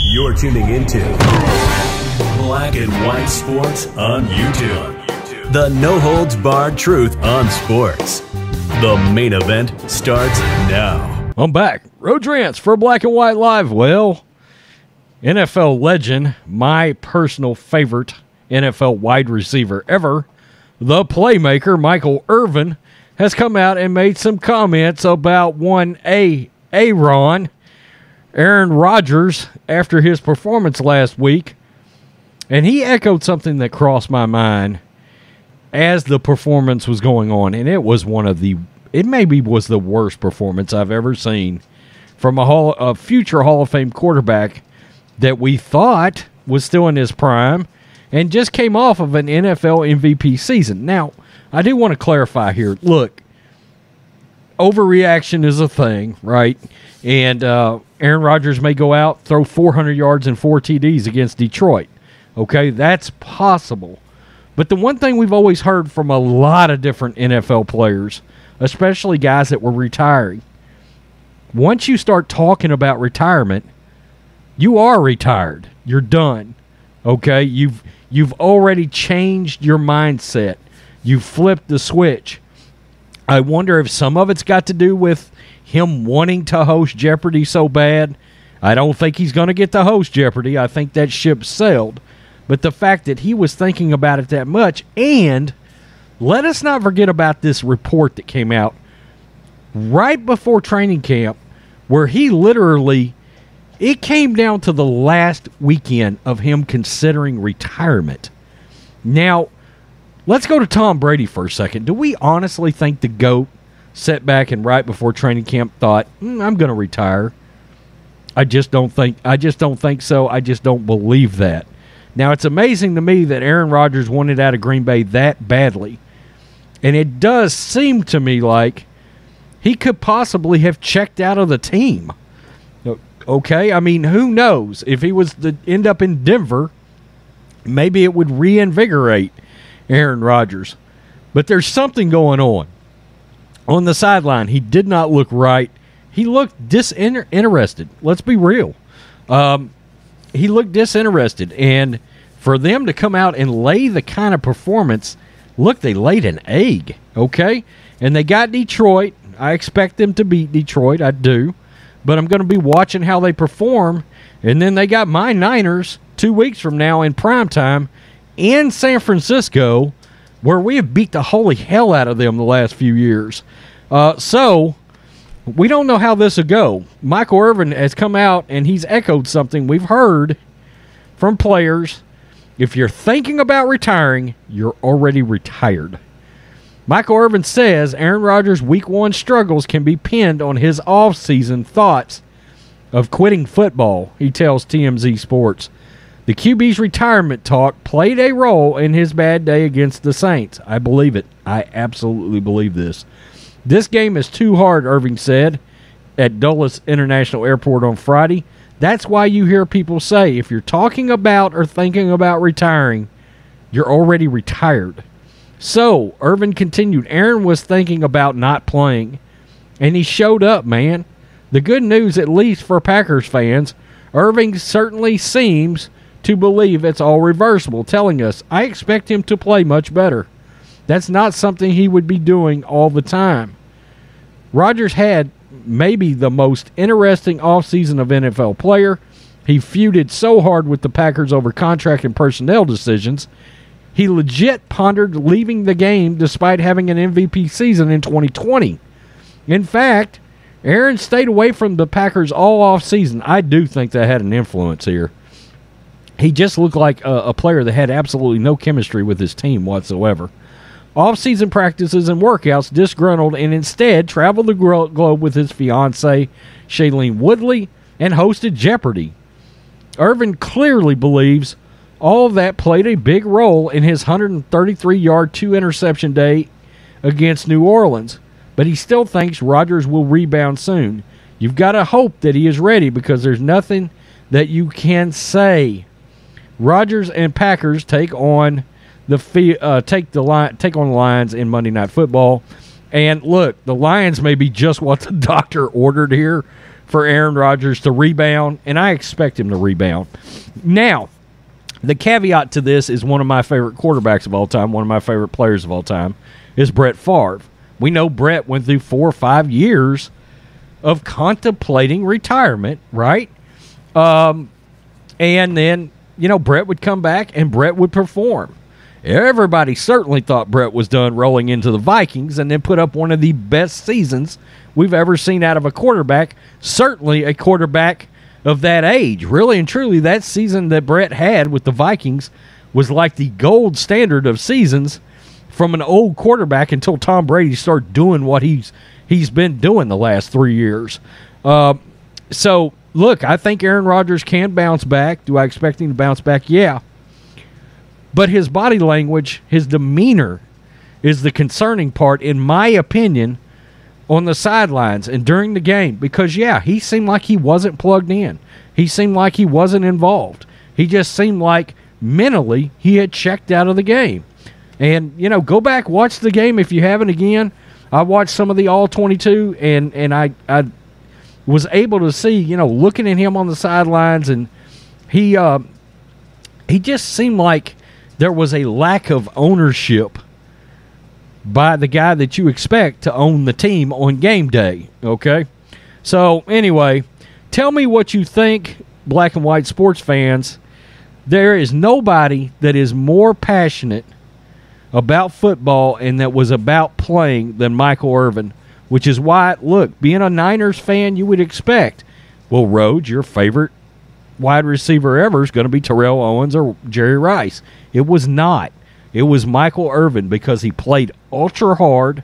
You're tuning into Black and White Sports on YouTube. The no-holds-barred truth on sports. The main event starts now. I'm back. Rodrance for Black and White Live. Well, NFL legend, my personal favorite NFL wide receiver ever, the playmaker Michael Irvin, has come out and made some comments about one Aaron Rodgers after his performance last week. And he echoed something that crossed my mind as the performance was going on. And it was it maybe was the worst performance I've ever seen from a future Hall of Fame quarterback that we thought was still in his prime and just came off of an NFL MVP season. Now, I do want to clarify here. Look, overreaction is a thing, right? And Aaron Rodgers may go out, throw 400 yards and 4 TDs against Detroit. Okay, that's possible. But the one thing we've always heard from a lot of different NFL players, especially guys that were retiring, once you start talking about retirement, you are retired. You're done. Okay, you've already changed your mindset. You've flipped the switch. I wonder if some of it's got to do with him wanting to host Jeopardy so bad. I don't think he's going to get to host Jeopardy. I think that ship sailed. But the fact that he was thinking about it that much, and let us not forget about this report that came out right before training camp where he literally, it came down to the last weekend of him considering retirement. Now, let's go to Tom Brady for a second. Do we honestly think the GOAT sat back and right before training camp thought, I'm going to retire? I just don't think so. I just don't believe that. Now, it's amazing to me that Aaron Rodgers wanted out of Green Bay that badly. And it does seem to me like he could possibly have checked out of the team. Okay? I mean, who knows? If he was to end up in Denver, maybe it would reinvigorate Aaron Rodgers. But there's something going on. On the sideline, he did not look right. He looked disinterested. Let's be real. He looked disinterested. And for them to come out and lay the kind of performance, look, they laid an egg, okay? And they got Detroit. I expect them to beat Detroit. I do. But I'm going to be watching how they perform. And then they got my Niners 2 weeks from now in primetime in San Francisco, where we have beat the holy hell out of them the last few years. So we don't know how this will go. Michael Irvin has come out and he's echoed something we've heard from players. If you're thinking about retiring, you're already retired. Michael Irvin says Aaron Rodgers' Week 1 struggles can be pinned on his offseason thoughts of quitting football, he tells TMZ Sports. The QB's retirement talk played a role in his bad day against the Saints. I believe it. I absolutely believe this. This game is too hard, Irving said at Dulles International Airport on Friday. That's why you hear people say if you're talking about or thinking about retiring, you're already retired. So, Irvin continued, Aaron was thinking about not playing, and he showed up, man. The good news, at least for Packers fans, Irving certainly seems to believe it's all reversible, telling us, I expect him to play much better. That's not something he would be doing all the time. Rodgers had maybe the most interesting offseason of NFL player. He feuded so hard with the Packers over contract and personnel decisions. He legit pondered leaving the game despite having an MVP season in 2020. In fact, Aaron stayed away from the Packers all offseason. I do think that had an influence here. He just looked like a player that had absolutely no chemistry with his team whatsoever. Off-season practices and workouts disgruntled and instead traveled the globe with his fiancée, Shailene Woodley, and hosted Jeopardy! Irvin clearly believes all of that played a big role in his 133-yard, 2-interception day against New Orleans, but he still thinks Rodgers will rebound soon. You've got to hope that he is ready because there's nothing that you can say. Rodgers and Packers take on the Lions in Monday Night Football. And look, the Lions may be just what the doctor ordered here, for Aaron Rodgers to rebound, and I expect him to rebound. Now, the caveat to this is one of my favorite quarterbacks of all time, one of my favorite players of all time, is Brett Favre. We know Brett went through 4 or 5 years of contemplating retirement, right? And then, Brett would come back and Brett would perform. Everybody certainly thought Brett was done rolling into the Vikings and then put up one of the best seasons we've ever seen out of a quarterback, certainly a quarterback of that age. Really and truly, that season that Brett had with the Vikings was like the gold standard of seasons from an old quarterback until Tom Brady started doing what he's been doing the last 3 years. So, look, I think Aaron Rodgers can bounce back. Do I expect him to bounce back? Yeah. But his body language, his demeanor is the concerning part, in my opinion, on the sidelines and during the game. Because, yeah, he seemed like he wasn't plugged in. He seemed like he wasn't involved. He just seemed like mentally he had checked out of the game. And, go back, watch the game if you haven't again. I watched some of the All-22, and I was able to see, looking at him on the sidelines, and he just seemed like there was a lack of ownership by the guy that you expect to own the team on game day, okay? So, anyway, tell me what you think, black and white sports fans. There is nobody that is more passionate about football and that was about playing than Michael Irvin, which is why, look, being a Niners fan, you would expect, well, Rhodes, your favorite wide receiver ever is going to be Terrell Owens or Jerry Rice. It was not. It was Michael Irvin because he played ultra hard.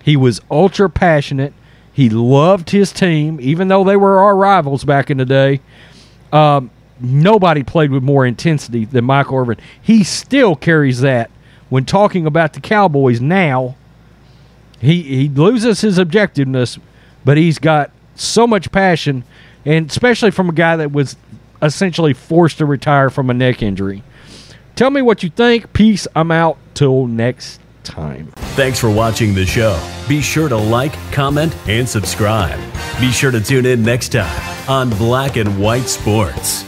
He was ultra passionate. He loved his team, even though they were our rivals back in the day. Nobody played with more intensity than Michael Irvin. He still carries that when talking about the Cowboys now. He loses his objectiveness, but he's got so much passion, and especially from a guy that was essentially forced to retire from a neck injury. Tell me what you think. Peace. I'm out. Till next time. Thanks for watching the show. Be sure to like, comment, and subscribe. Be sure to tune in next time on Black and White Sports.